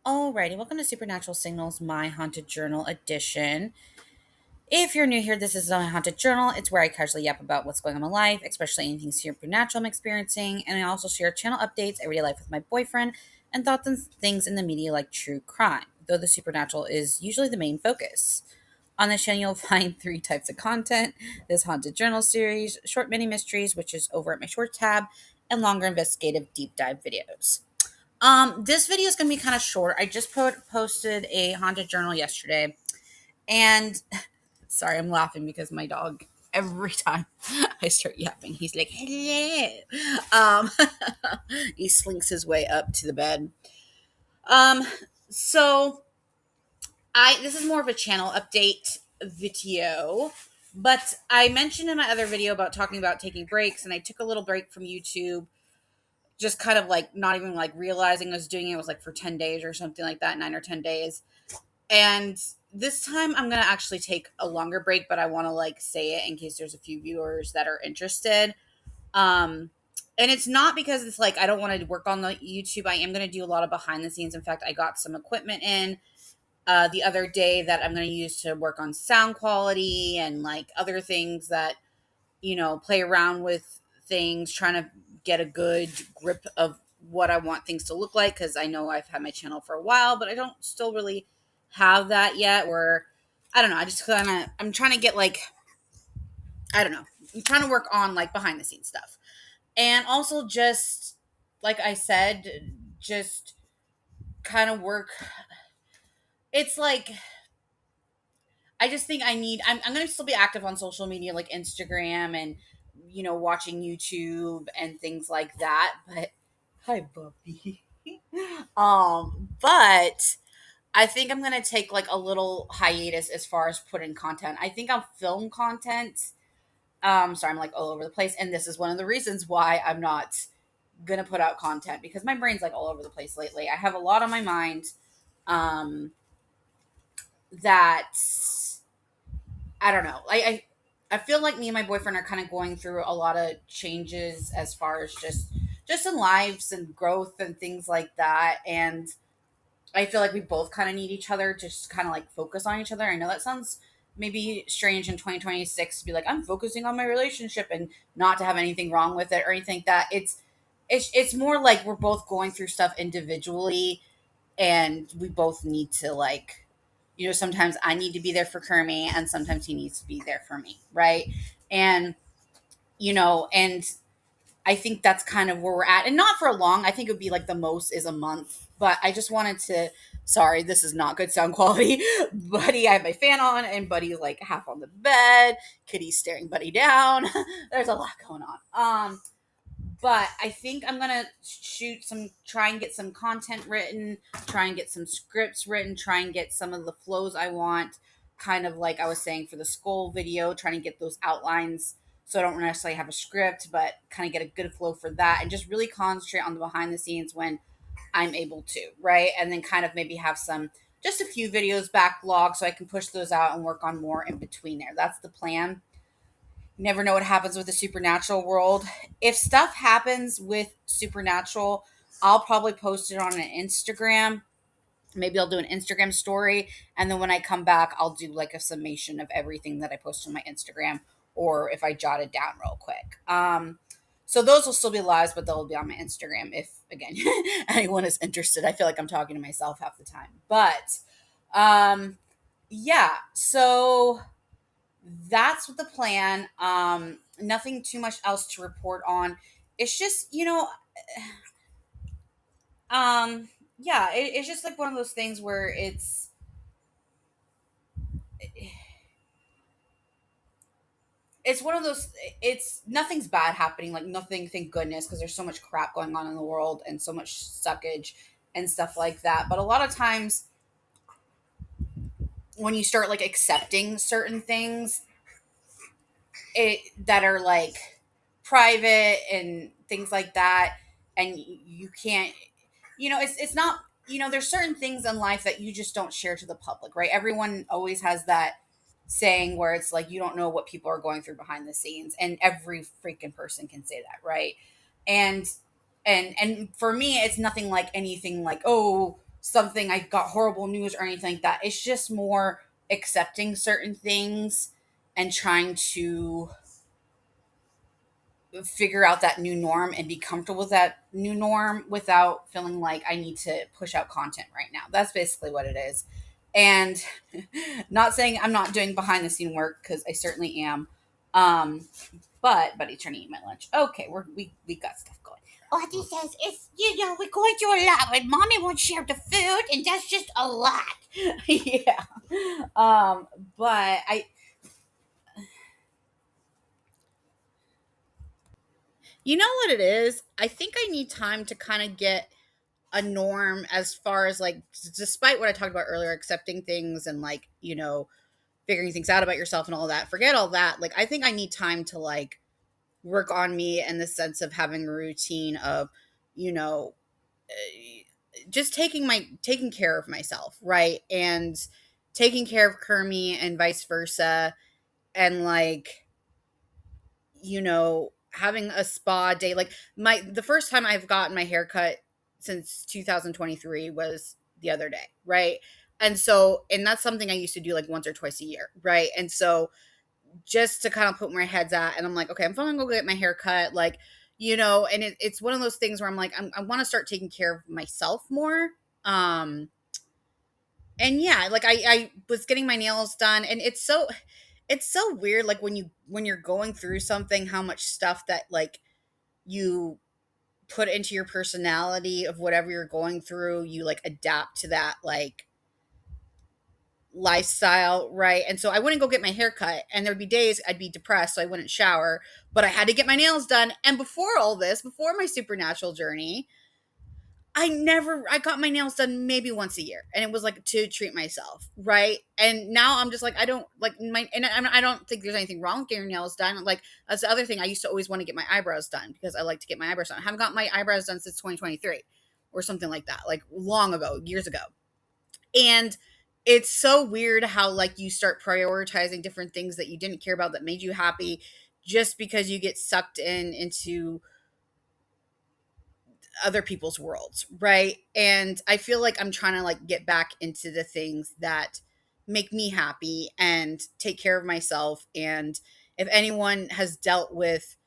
Alrighty, welcome to Supernatural Signals, my haunted journal edition. If you're new here, this is a haunted journal. It's where I casually yap about what's going on in my life, especially anything supernatural I'm experiencing, and I also share channel updates, everyday life with my boyfriend, and thoughts and things in the media like true crime, though the supernatural is usually the main focus. On this channel, you'll find three types of content: this haunted journal series, short mini mysteries, which is over at my short tab, and longer investigative deep dive videos. This video is gonna be kind of short. I just posted a haunted journal yesterday, and sorry, I'm laughing because my dog every time I start yapping, he's like, "Hello." Um, he slinks his way up to the bed. Um, so I this is more of a channel update video, but I mentioned in my other video about talking about taking breaks, and I took a little break from YouTube, just kind of like not even like realizing I was doing it. It was like for 10 days or something like that, 9 or 10 days. And this time I'm going to actually take a longer break, but I want to like say it in case there's a few viewers that are interested. Um, and it's not because it's like I don't want to work on the YouTube. I am going to do a lot of behind the scenes. In fact, I got some equipment in the other day that I'm going to use to work on sound quality and like other things that, play around with things, trying to get a good grip of what I want things to look like. Cause I know I've had my channel for a while, but I don't still really have that yet. Where I don't know. I just I'm trying to get like, I don't know. I'm trying to work on like behind the scenes stuff. And also just, like I said, just kind of work. It's like, I just think I'm going to still be active on social media like Instagram and, watching YouTube and things like that. But hi, Bubby. But I think I'm going to take like a little hiatus as far as putting content. I think I'll film content. Sorry, I'm like all over the place. And this is one of the reasons why I'm not going to put out content because my brain's like all over the place lately. I have a lot on my mind. That I don't know. I feel like me and my boyfriend are kind of going through a lot of changes as far as just in lives and growth and things like that. And I feel like we both kind of need each other to just kind of like focus on each other. I know that sounds maybe strange in 2026 to be like I'm focusing on my relationship and not to have anything wrong with it or anything like that. It's more like we're both going through stuff individually and we both need to like, sometimes I need to be there for Kermie and sometimes he needs to be there for me, right? And and I think that's kind of where we're at, and not for long. I think it would be like the most is a month, but I just wanted to. Sorry, this is not good sound quality. Buddy, I have my fan on, and Buddy's like half on the bed. Kitty's staring Buddy down. There's a lot going on. But I think I'm gonna try and get some content written, try and get some scripts written, try and get some of the flows I want, kind of like I was saying for the skull video, trying to get those outlines so I don't necessarily have a script, but kind of get a good flow for that and just really concentrate on the behind the scenes when I'm able to, right? And then kind of maybe have just a few videos backlog so I can push those out and work on more in between there. That's the plan. You never know what happens with the supernatural world. If stuff happens with supernatural, I'll probably post it on an Instagram. Maybe I'll do an Instagram story. And then when I come back, I'll do like a summation of everything that I post on my Instagram or if I jot it down real quick. So those will still be lives, but they'll be on my Instagram if, again, anyone is interested. I feel like I'm talking to myself half the time. But yeah, so that's the plan. Nothing too much else to report on. It's just, yeah, it's just like one of those things where it's one of those it's nothing's bad happening, like nothing, thank goodness, because there's so much crap going on in the world and so much suckage and stuff like that. But a lot of times when you start like accepting certain things it that are like private and things like that, and you can't, it's not, there's certain things in life that you just don't share to the public, right? Everyone always has that saying where it's like you don't know what people are going through behind the scenes, and every freaking person can say that, right? And and for me it's nothing like anything like, oh, something I got horrible news or anything like that. It's just more accepting certain things and trying to figure out that new norm and be comfortable with that new norm without feeling like I need to push out content right now. That's basically what it is. And not saying I'm not doing behind the scene work, because I certainly am. Um, but Buddy's trying to eat my lunch. Okay, we got stuff going. Audie says it's, we're going through a lot, but mommy won't share the food, and that's just a lot. Yeah. Um, but you know what it is? I think I need time to kind of get a norm as far as like, despite what I talked about earlier, accepting things and like, figuring things out about yourself and all that. Forget all that. Like, I think I need time to like work on me in the sense of having a routine of, you know, just taking care of myself, right? And taking care of Kermie and vice versa. And like, having a spa day. Like the first time I've gotten my hair cut since 2023 was the other day, right? And that's something I used to do like once or twice a year, right? And so just to kind of put my heads at, and I'm like, okay, I'm finally gonna go get my hair cut, like, and it's one of those things where I'm like, I want to start taking care of myself more. Um, and yeah, like I was getting my nails done, and it's so weird, like when you're going through something, how much stuff that like you put into your personality of whatever you're going through, you like adapt to that like lifestyle, right? And so I wouldn't go get my hair cut, and there'd be days I'd be depressed, so I wouldn't shower, but I had to get my nails done. And before all this, before my supernatural journey, I got my nails done maybe once a year, and it was like to treat myself, right? And now I'm just like, I don't like I don't think there's anything wrong with getting your nails done. Like, that's the other thing. I used to always want to get my eyebrows done because I like to get my eyebrows done. I haven't got my eyebrows done since 2023 or something like that, like long ago, years ago. And it's so weird how like you start prioritizing different things that you didn't care about that made you happy just because you get sucked into other people's worlds, right? And I feel like I'm trying to like get back into the things that make me happy and take care of myself. And if anyone has dealt with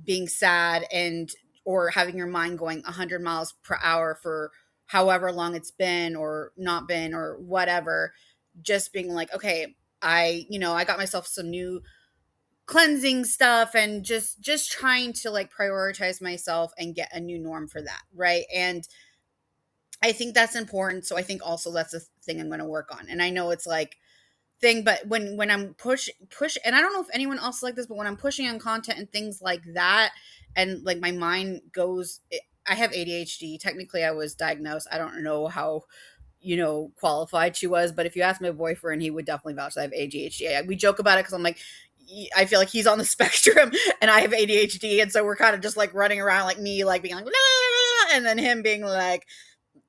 being sad and or having your mind going 100 miles per hour for however long it's been or not been or whatever, just being like, okay, I got myself some new cleansing stuff, and just trying to like prioritize myself and get a new norm for that, right? And I think that's important. So I think also that's a thing I'm going to work on. And I know it's like thing, but when I'm push, and I don't know if anyone else is like this, but when I'm pushing on content and things like that, and like my mind goes, I have ADHD. Technically I was diagnosed. I don't know how qualified she was. But if you ask my boyfriend, he would definitely vouch that I have ADHD. We joke about it because I'm like, I feel like he's on the spectrum and I have ADHD. And so we're kind of just like running around, like me, like being like, "La," and then him being like,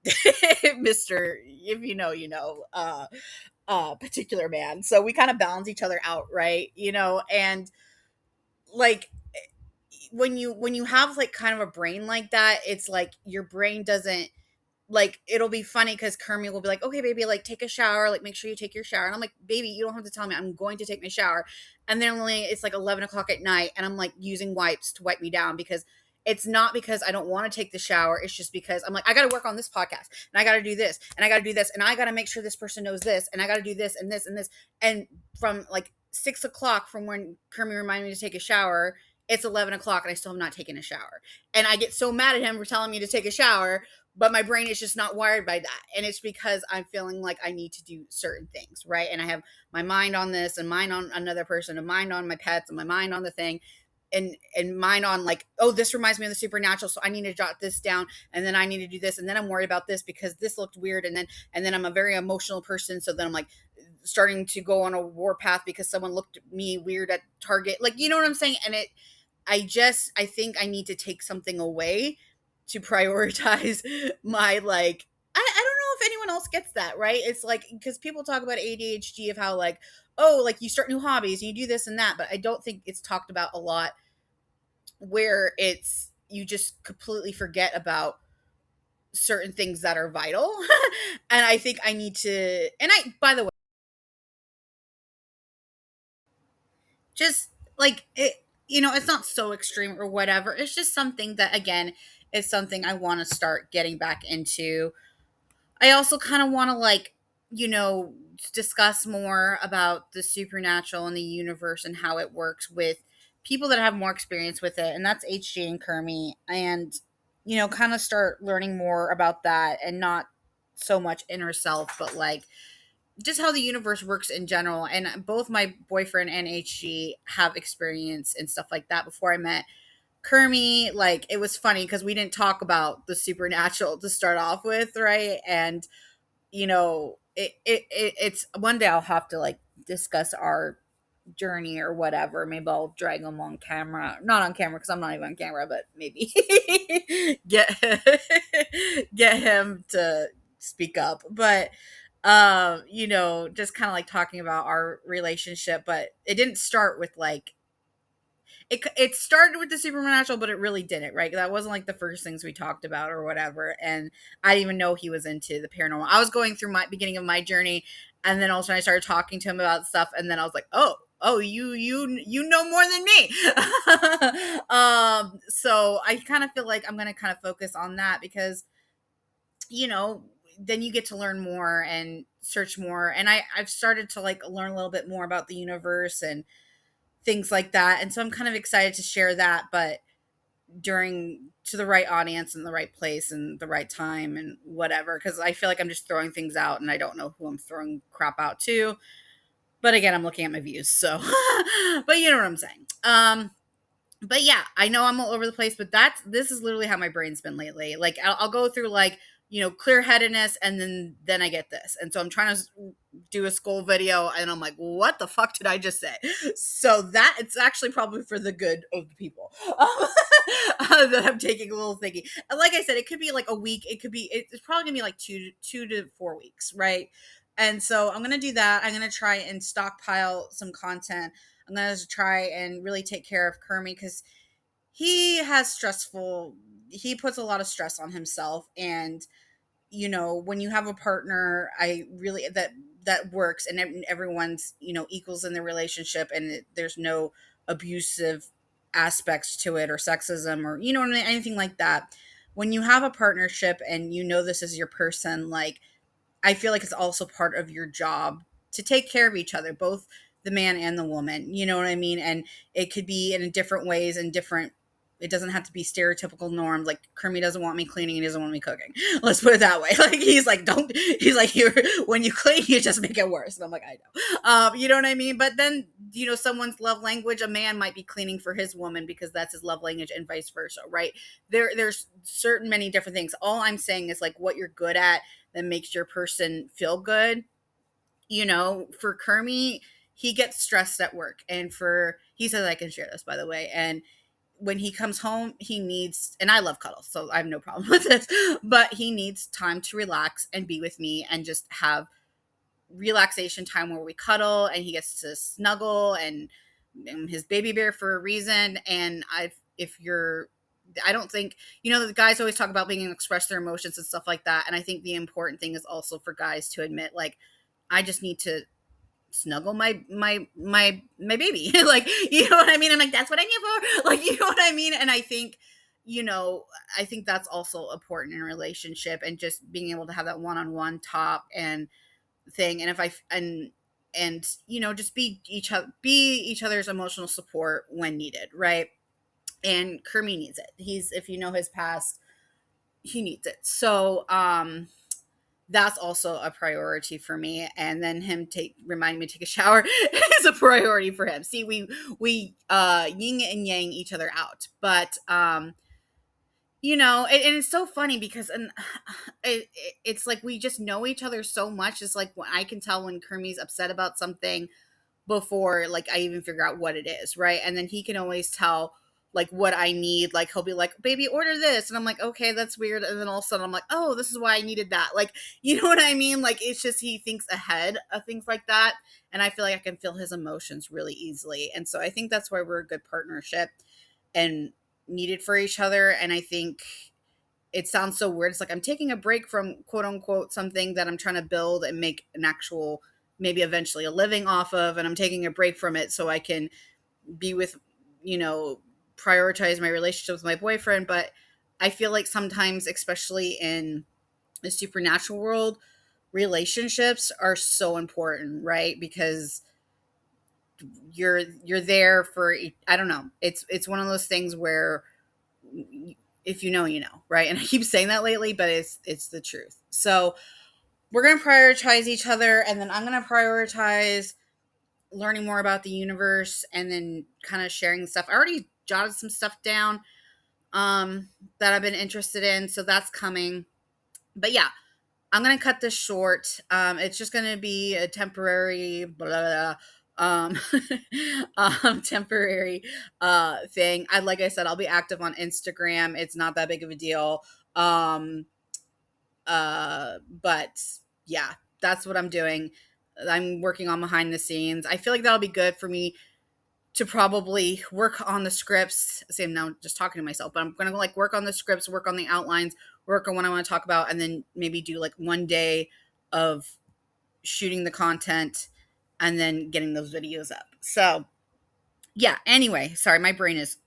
Mr. If you know, particular man. So we kind of balance each other out, right? And like when you have like kind of a brain like that, it's like your brain doesn't like it'll be funny because Kermit will be like, okay, baby, like take a shower, like make sure you take your shower. And I'm like, baby, you don't have to tell me, I'm going to take my shower. And then only it's like 11 o'clock at night, and I'm like using wipes to wipe me down because it's not because I don't want to take the shower. It's just because I'm like, I got to work on this podcast, and I got to do this, and I got to do this, and I got to make sure this person knows this, and I got to do this and this and this. And from like 6 o'clock from when Kermit reminded me to take a shower, it's 11 o'clock, and I still have not taken a shower. And I get so mad at him for telling me to take a shower, but my brain is just not wired by that. And it's because I'm feeling like I need to do certain things, right? And I have my mind on this and mind on another person and mind on my pets and my mind on the thing, and mind on like, oh, this reminds me of the supernatural, so I need to jot this down, and then I need to do this, and then I'm worried about this because this looked weird, and then I'm a very emotional person, so then I'm like starting to go on a war path because someone looked at me weird at Target, like, you know what I'm saying? And I think I need to take something away to prioritize my like I don't know if anyone else gets that, right? It's like because people talk about ADHD of how like, oh, like you start new hobbies and you do this and that, but I don't think it's talked about a lot where it's you just completely forget about certain things that are vital. And I think I need to, and I, by the way, just like it, it's not so extreme or whatever. It's just something that, again, is something I want to start getting back into. I also kind of want to, like, you know, discuss more about the supernatural and the universe and how it works with people that have more experience with it. And that's HG and Kermie. And, kind of start learning more about that, and not so much inner self, but like just how the universe works in general. And both my boyfriend and HG have experience and stuff like that before I met Kermie. Like, it was funny because we didn't talk about the supernatural to start off with, right? And it's one day I'll have to like discuss our journey or whatever. Maybe I'll drag him on camera, not on camera because I'm not even on camera, but maybe get get him to speak up. But just kind of like talking about our relationship, but it didn't start with like it started with the supernatural, but it really didn't, right? That wasn't like the first things we talked about or whatever. And I didn't even know he was into the paranormal. I was going through my beginning of my journey, and then all of a sudden I started talking to him about stuff, and then I was like, oh, you know more than me. So I kind of feel like I'm gonna kind of focus on that because you know then you get to learn more and search more, and I've started to like learn a little bit more about the universe and things like that. And so I'm kind of excited to share that, but during to the right audience and the right place and the right time and whatever. Cause I feel like I'm just throwing things out and I don't know who I'm throwing crap out to. But again, I'm looking at my views. So, but you know what I'm saying. But yeah, I know I'm all over the place, but this is literally how my brain's been lately. Like I'll go through like clear headedness, and then I get this, and so I'm trying to do a school video, and I'm like, what the fuck did I just say? So that it's actually probably for the good of the people that I'm taking a little thinking. And like I said, it could be like a week. It could be it's probably gonna be like 2 to 4 weeks, right? And so I'm gonna do that. I'm gonna try and stockpile some content. I'm going to try and really take care of Kermie because he puts a lot of stress on himself. And, when you have a partner, I really, that works, and everyone's, equals in the relationship, and there's no abusive aspects to it or sexism or, anything like that. When you have a partnership and this is your person, like, I feel like it's also part of your job to take care of each other, both the man and the woman. You know what I mean? And it could be in different ways and different. It doesn't have to be stereotypical norms. Like Kermie doesn't want me cleaning, he doesn't want me cooking. Let's put it that way. Like he's like, don't. He's like, you when you clean, you just make it worse. And I'm like, I know. You know what I mean? But then someone's love language. A man might be cleaning for his woman because that's his love language, and vice versa, right? There's certain many different things. All I'm saying is like what you're good at that makes your person feel good. For Kermie, he gets stressed at work, and he says I can share this, by the way. And when he comes home, he needs, and I love cuddles, so I have no problem with this, but he needs time to relax and be with me and just have relaxation time where we cuddle and he gets to snuggle and his baby bear for a reason. And I don't think, the guys always talk about being able to express their emotions and stuff like that. And I think the important thing is also for guys to admit, like, I just need to snuggle my baby. Like, you know what I mean? I'm like, that's what I need for, like, you know what I mean? And I think, I think that's also important in a relationship, and just being able to have that one-on-one talk and thing. And if I, and, just be each other's emotional support when needed. Right. And Kermie needs it. If his past, he needs it. So, that's also a priority for me. And then him remind me to take a shower is a priority for him. See, we yin and yang each other out. But and it's so funny because it's like we just know each other so much. It's like when I can tell when Kermie's upset about something before like I even figure out what it is, right? And then he can always tell like what I need. Like he'll be like, baby, order this. And I'm like, okay, that's weird. And then all of a sudden I'm like, oh, this is why I needed that. Like, you know what I mean? Like, it's just, he thinks ahead of things like that. And I feel like I can feel his emotions really easily. And so I think that's why we're a good partnership and needed for each other. And I think it sounds so weird. It's like I'm taking a break from quote unquote something that I'm trying to build and make an actual, maybe eventually a living off of. And I'm taking a break from it so I can be with, you know, prioritize my relationship with my boyfriend. But I feel like sometimes, especially in the supernatural world, relationships are so important, right? Because you're there for, I don't know. It's one of those things where if you know, you know, right? And I keep saying that lately, but it's the truth. So we're gonna prioritize each other, and then I'm gonna prioritize learning more about the universe, and then kind of sharing stuff. I already jotted some stuff down that I've been interested in, so that's coming. But yeah, I'm gonna cut this short. It's just gonna be a temporary blah, blah, um, temporary thing. I like I said, I'll be active on Instagram. It's not that big of a deal. Um, but yeah, that's what I'm doing. I'm working on behind the scenes. I feel like that'll be good for me to probably work on the scripts. See, I'm now just talking to myself, but I'm gonna like work on the scripts, work on the outlines, work on what I want to talk about, and then maybe do like one day of shooting the content and then getting those videos up. So yeah, anyway, sorry, my brain is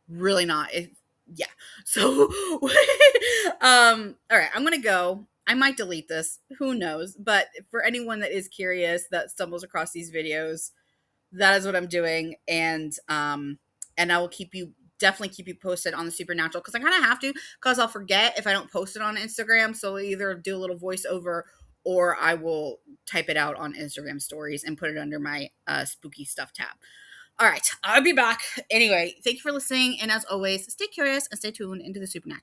really not yeah. So all right, I'm gonna go. I might delete this, who knows, but for anyone that is curious that stumbles across these videos, that is what I'm doing. And I will definitely keep you posted on the supernatural, because I kind of have to, because I'll forget if I don't post it on Instagram. So I'll either do a little voiceover, or I will type it out on Instagram stories and put it under my spooky stuff tab. All right, I'll be back. Anyway, thank you for listening, and as always, stay curious and stay tuned into the supernatural.